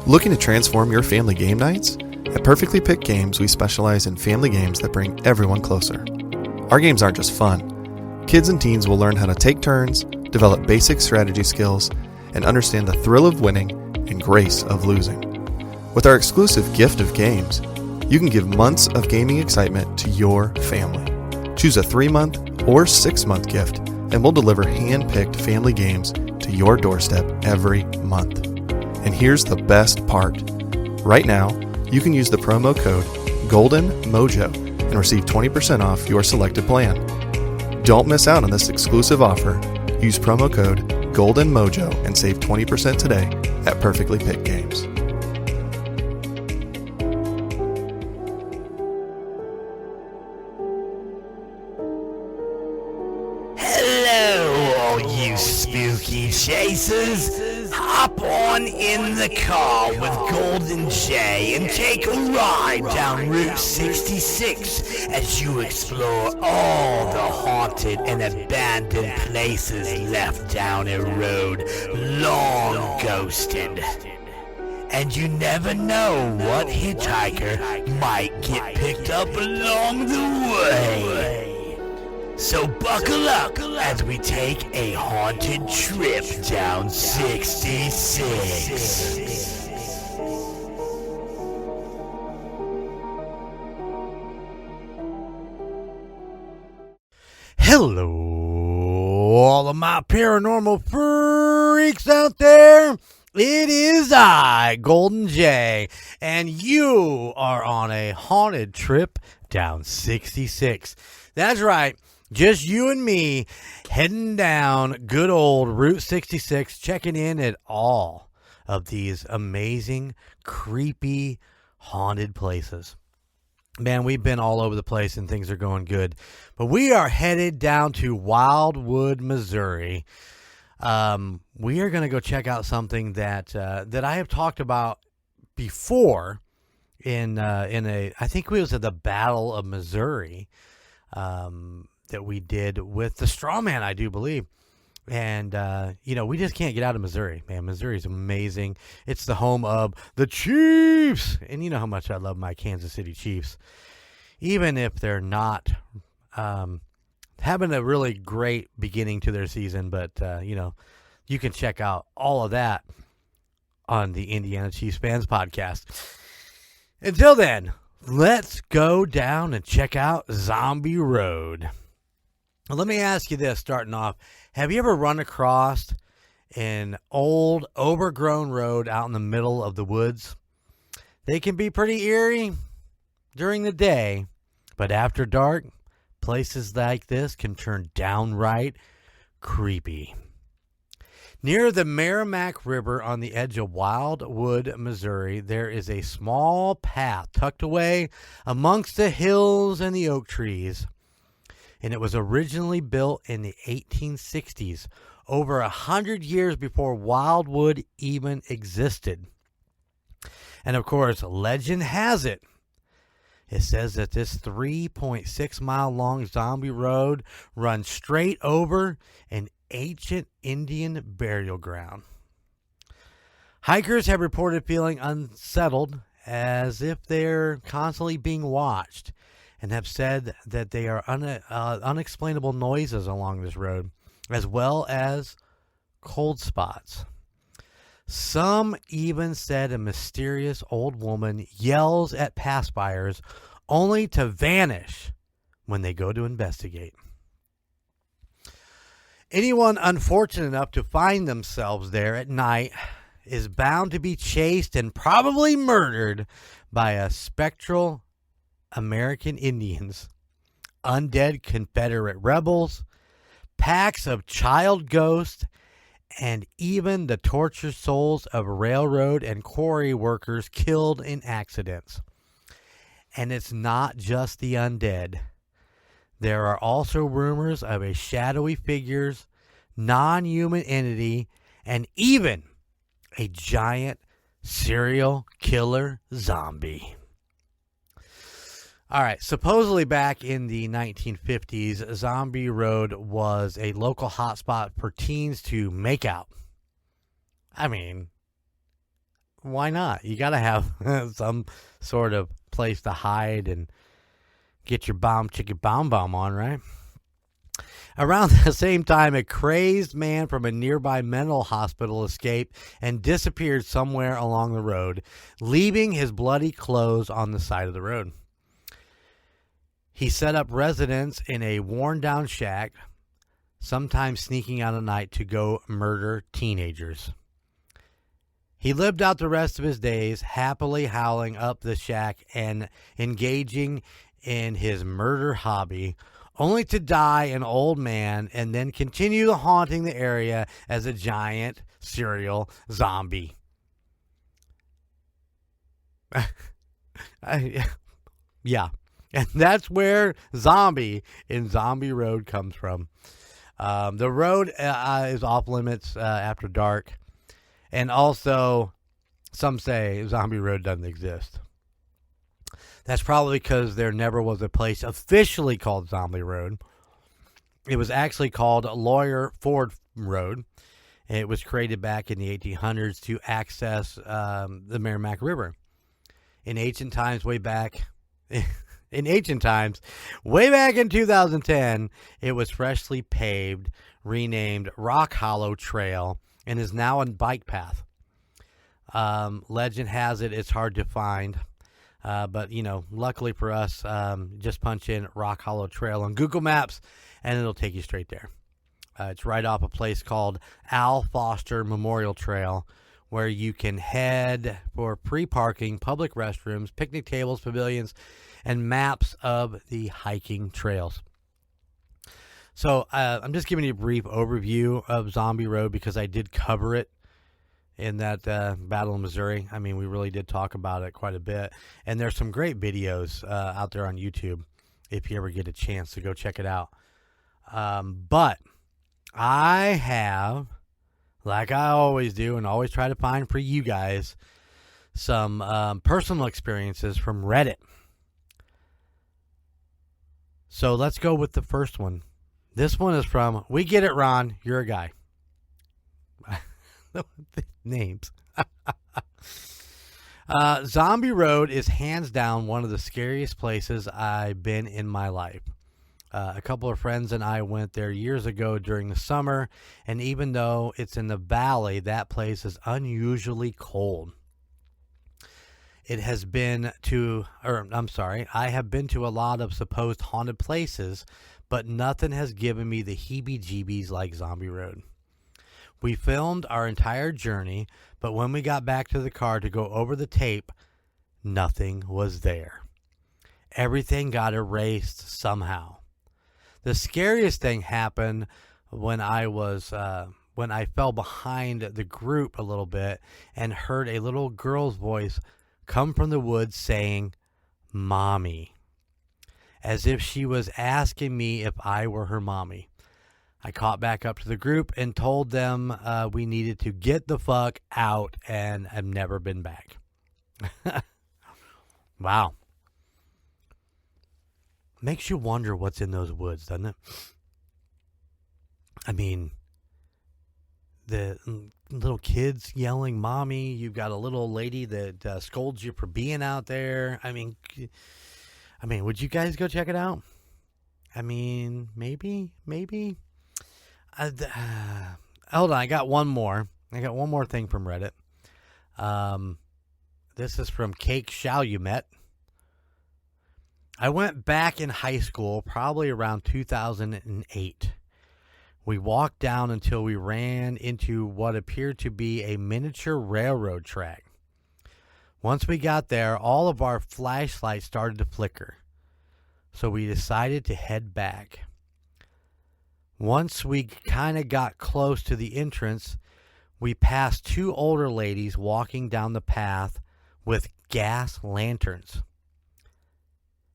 Looking to transform your family game nights? At Perfectly Picked Games, we specialize in family games that bring everyone closer. Our games aren't just fun. Kids and teens will learn how to take turns, develop basic strategy skills, and understand the thrill of winning and grace of losing. With our exclusive gift of games, you can give months of gaming excitement to your family. Choose a 3-month or 6-month gift, and we'll deliver hand-picked family games to your doorstep every month. And here's the best part. Right now, you can use the promo code GOLDENMOJO and receive 20% off your selected plan. Don't miss out on this exclusive offer. Use promo code GOLDENMOJO and save 20% today at Perfectly Picked Games. Hello, all you spooky chasers. Hop on in the car with Golden J and take a ride down Route 66 as you explore all the haunted and abandoned places left down a road long ghosted. And you never know what hitchhiker might get picked up along the way. So buckle up as we take a haunted trip down 66. Hello, all of my paranormal freaks out there. It is I, Golden J, and you are on a haunted trip down 66. That's right. Just you and me heading down good old Route 66, checking in at all of these amazing, creepy, haunted places. Man, we've been all over the place and things are going good. But we are headed down to Wildwood, Missouri. We are going to go check out something that I have talked about before in I think it was at the Battle of Missouri. That we did with the straw man, I do believe. And, we just can't get out of Missouri, man. Missouri is amazing. It's the home of the Chiefs. And you know how much I love my Kansas City Chiefs. Even if they're not having a really great beginning to their season. But, you can check out all of that on the Indiana Chiefs Fans podcast. Until then, let's go down and check out Zombie Road. Let me ask you this, starting off. Have you ever run across an old, overgrown road out in the middle of the woods? They can be pretty eerie during the day, but after dark, places like this can turn downright creepy. Near the Merrimack River on the edge of Wildwood, Missouri, there is a small path tucked away amongst the hills and the oak trees. And it was originally built in the 1860s, over 100 years before Wildwood even existed. And of course, legend has it, it says that this 3.6 mile long zombie road runs straight over an ancient Indian burial ground. Hikers have reported feeling unsettled, as if they're constantly being watched, and have said that they are unexplainable noises along this road, as well as cold spots. Some even said a mysterious old woman yells at passersby only to vanish when they go to investigate. Anyone unfortunate enough to find themselves there at night is bound to be chased and probably murdered by a spectral American Indians, undead Confederate rebels, packs of child ghosts, and even the tortured souls of railroad and quarry workers killed in accidents. And it's not just the undead. There are also rumors of a shadowy figures, non-human entity, and even a giant serial killer zombie. All right, supposedly back in the 1950s, Zombie Road was a local hotspot for teens to make out. I mean, why not? You got to have some sort of place to hide and get your bomb chicka bomb on, right? Around the same time, a crazed man from a nearby mental hospital escaped and disappeared somewhere along the road, leaving his bloody clothes on the side of the road. He set up residence in a worn-down shack, sometimes sneaking out at night to go murder teenagers. He lived out the rest of his days, happily howling up the shack and engaging in his murder hobby, only to die an old man and then continue haunting the area as a giant serial zombie. Yeah. And that's where zombie in Zombie Road comes from. The road is off limits after dark. And also, some say Zombie Road doesn't exist. That's probably because there never was a place officially called Zombie Road. It was actually called Lawyer Ford Road. It was created back in the 1800s to access the Merrimack River. In ancient times, way back in 2010, it was freshly paved, renamed Rock Hollow Trail, and is now a bike path. Legend has it it's hard to find. But, luckily for us, just punch in Rock Hollow Trail on Google Maps, and it'll take you straight there. It's right off a place called Al Foster Memorial Trail, where you can head for pre-parking, public restrooms, picnic tables, pavilions, and maps of the hiking trails. So I'm just giving you a brief overview of Zombie Road because I did cover it in that battle in Missouri. I mean, we really did talk about it quite a bit. And there's some great videos out there on YouTube if you ever get a chance to go check it out. But I have, like I always do and always try to find for you guys, some personal experiences from Reddit. So let's go with the first one. This one is from We Get It, Ron. You're a guy. Names. Zombie Road is hands down one of the scariest places I've been in my life. A couple of friends and I went there years ago during the summer, and even though it's in the valley, that place is unusually cold. I have been to a lot of supposed haunted places, but nothing has given me the heebie-jeebies like Zombie Road. We filmed our entire journey, but when we got back to the car to go over the tape, nothing was there. Everything got erased somehow. The scariest thing happened when I fell behind the group a little bit and heard a little girl's voice come from the woods saying, "Mommy," as if she was asking me if I were her mommy. I caught back up to the group and told them we needed to get the fuck out, and I've never been back. Wow. Makes you wonder what's in those woods, doesn't it? I mean, the little kids yelling, "Mommy," you've got a little lady that scolds you for being out there. I mean, would you guys go check it out? I mean, maybe. Hold on, I got one more. Thing from Reddit. This is from Cake Shalumet. I went back in high school, probably around 2008. We walked down until we ran into what appeared to be a miniature railroad track. Once we got there, all of our flashlights started to flicker, so we decided to head back. Once we kind of got close to the entrance, we passed two older ladies walking down the path with gas lanterns.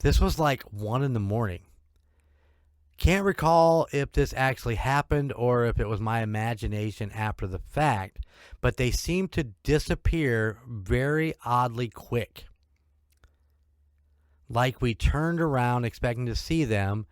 This was like 1 a.m. Can't recall if this actually happened or if it was my imagination after the fact, but they seemed to disappear very oddly quick. Like we turned around expecting to see them,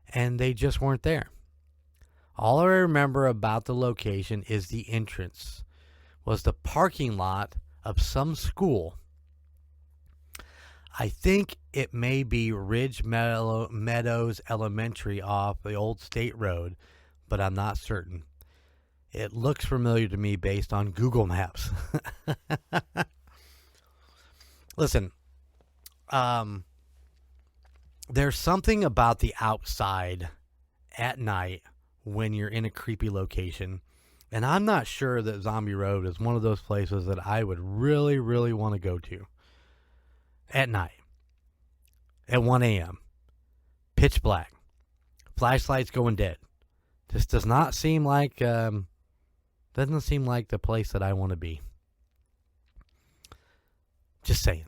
and they just weren't there. All I remember about the location is the entrance was the parking lot of some school. I think it may be Ridge Meadows Elementary off the old state road, but I'm not certain. It looks familiar to me based on Google Maps. Listen, there's something about the outside at night when you're in a creepy location. And I'm not sure that Zombie Road is one of those places that I would really, really want to go to. At night. At 1 a.m. Pitch black. Flashlights going dead. This does not seem like, doesn't seem like the place that I want to be. Just saying.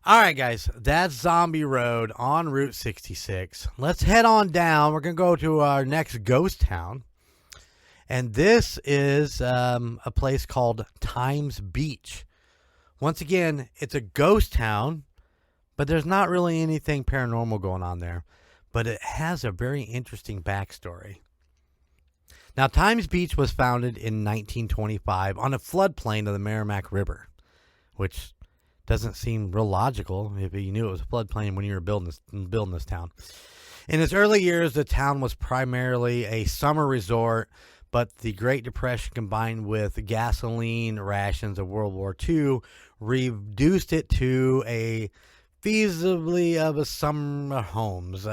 All right, guys, that's Zombie Road on Route 66. Let's head on down. We're going to go to our next ghost town. And this is a place called Times Beach. Once again, it's a ghost town, but there's not really anything paranormal going on there. But it has a very interesting backstory. Now, Times Beach was founded in 1925 on a floodplain of the Merrimack River, which doesn't seem real logical if you knew it was a floodplain when you were building this town. In its early years, the town was primarily a summer resort, but the Great Depression combined with gasoline rations of World War II reduced it to a feasibly of a summer homes.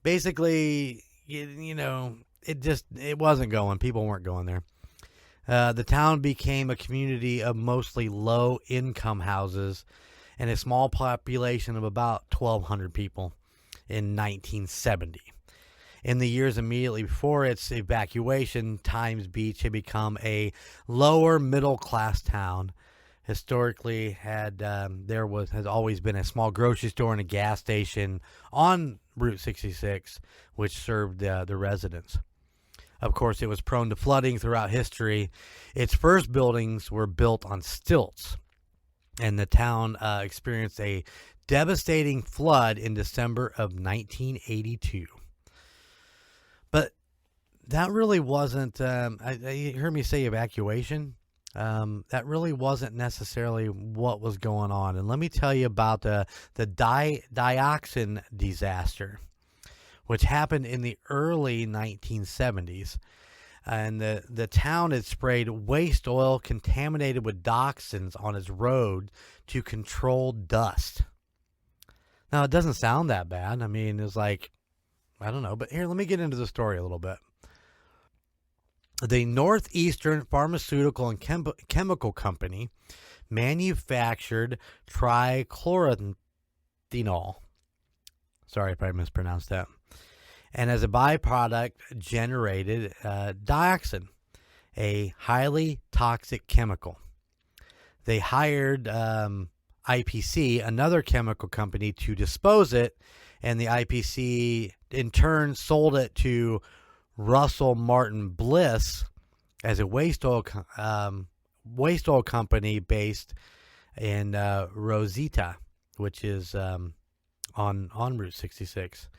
Basically, it wasn't going. People weren't going there. The town became a community of mostly low-income houses and a small population of about 1,200 people in 1970. In the years immediately before its evacuation, Times Beach had become a lower middle-class town. Historically, has always been a small grocery store and a gas station on Route 66, which served the residents. Of course, it was prone to flooding throughout history. Its first buildings were built on stilts, and the town experienced a devastating flood in December of 1982. But that really wasn't, you heard me say evacuation. That really wasn't necessarily what was going on. And let me tell you about the dioxin disaster, which happened in the early 1970s. And the town had sprayed waste oil contaminated with dioxins on its road to control dust. Now, it doesn't sound that bad. I mean, it's like, I don't know. But here, let me get into the story a little bit. The Northeastern Pharmaceutical and Chemical Company manufactured trichloroethanol. Sorry if I mispronounced that. And as a byproduct, generated dioxin, a highly toxic chemical. They hired IPC, another chemical company, to dispose it, and the IPC in turn sold it to Russell Martin Bliss as a waste oil company based in Rosita, which is on Route 66.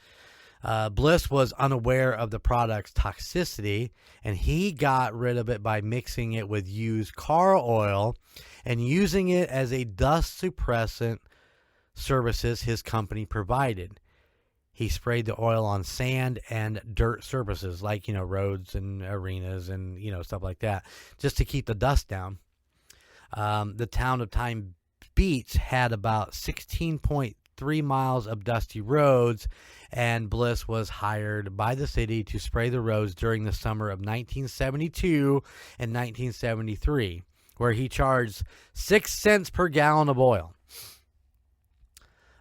Bliss was unaware of the product's toxicity, and he got rid of it by mixing it with used car oil and using it as a dust suppressant services his company provided. He sprayed the oil on sand and dirt surfaces like, roads and arenas and, stuff like that, just to keep the dust down. The town of Times Beach had about 16.3 miles of dusty roads, and Bliss was hired by the city to spray the roads during the summer of 1972 and 1973, where he charged 6 cents per gallon of oil.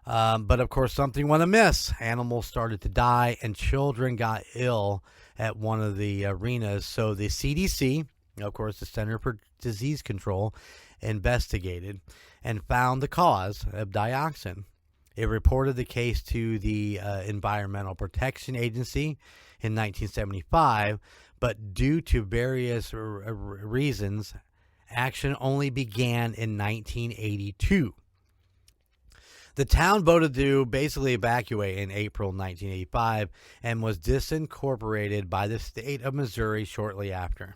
But of course, something went amiss. Animals started to die, and children got ill at one of the arenas. So the CDC, of course, the Center for Disease Control, investigated and found the cause of dioxin. It reported the case to the Environmental Protection Agency in 1975, but due to various reasons, action only began in 1982. The town voted to basically evacuate in April 1985 and was disincorporated by the state of Missouri shortly after.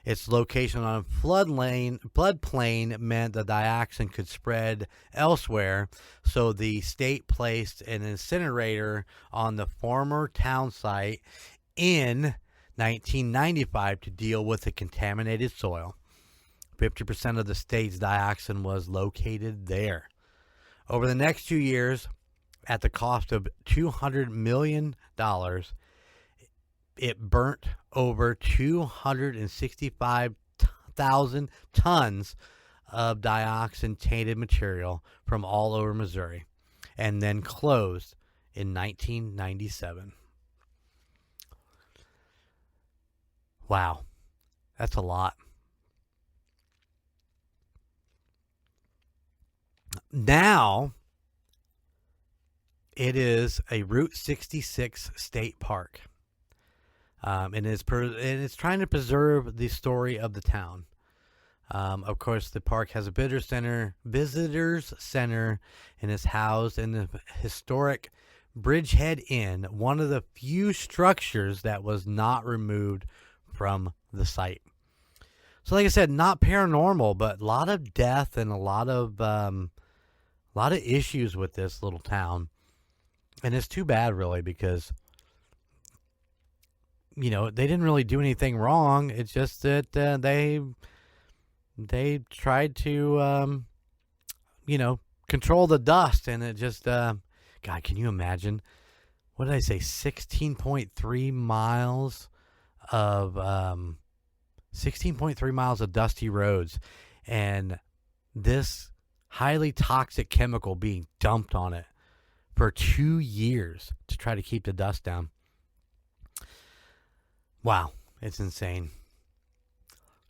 Its location on a floodplain meant the dioxin could spread elsewhere, so the state placed an incinerator on the former town site in 1995 to deal with the contaminated soil. 50% of the state's dioxin was located there. Over the next 2 years, at the cost of $200 million, it burnt over 265,000 tons of dioxin-tainted material from all over Missouri, and then closed in 1997. Wow, that's a lot. Now, it is a Route 66 state park. And it's trying to preserve the story of the town. Of course, the park has a visitors center, and is housed in the historic Bridgehead Inn, one of the few structures that was not removed from the site. So, like I said, not paranormal, but a lot of death and a lot of issues with this little town, and it's too bad, really, because they didn't really do anything wrong. It's just that they tried to control the dust, and it just God, can you imagine? What did I say? 16.3 miles of 16.3 miles of dusty roads, and this highly toxic chemical being dumped on it for 2 years to try to keep the dust down. Wow, it's insane.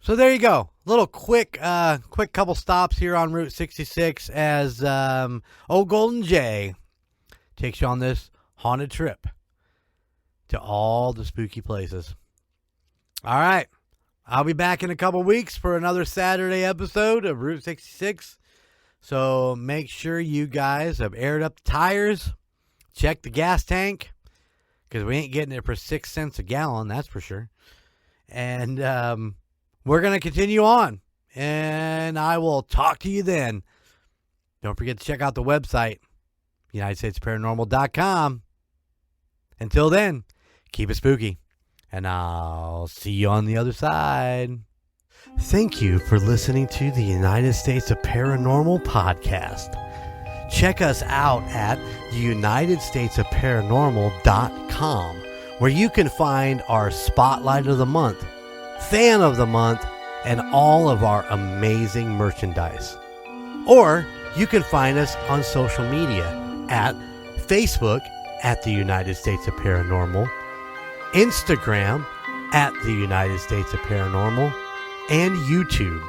So there you go. Little quick couple stops here on Route 66 as old Golden Jay takes you on this haunted trip to all the spooky places. All right. I'll be back in a couple weeks for another Saturday episode of Route 66. So make sure you guys have aired up the tires, check the gas tank, because we ain't getting it for 6 cents a gallon, that's for sure. And we're going to continue on, and I will talk to you then. Don't forget to check out the website, UnitedStatesParanormal.com. Until then, keep it spooky, and I'll see you on the other side. Thank you for listening to the United States of Paranormal podcast. Check us out at theunitedstatesofparanormal.com, where you can find our Spotlight of the Month, Fan of the Month, and all of our amazing merchandise. Or you can find us on social media at Facebook at the United States of Paranormal, Instagram at the United States of Paranormal, and YouTube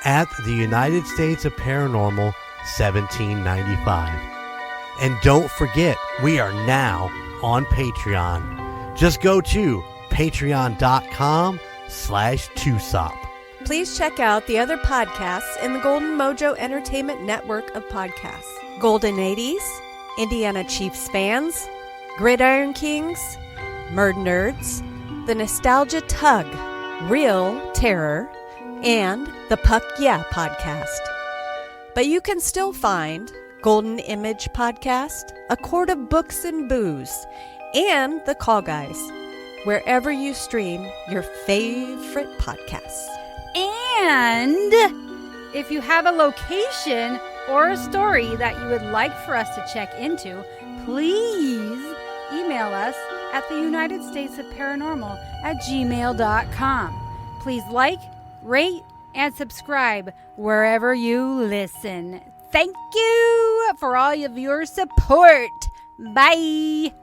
at the United States of Paranormal 1795. And don't forget, we are now on Patreon. Just go to patreon.com/2sop. Please check out the other podcasts in the Golden Mojo Entertainment Network of podcasts. Golden 80s, Indiana Chiefs Fans, Gridiron Kings, Murd Nerds, The Nostalgia Tug, Real Terror, and the Puck Yeah podcast. But you can still find Golden Image Podcast, A Quart of Books and Booze, and The Call Guys, wherever you stream your favorite podcasts. And if you have a location or a story that you would like for us to check into, please email us at the United States of Paranormal @gmail.com. Please like, rate, and subscribe wherever you listen. Thank you for all of your support. Bye.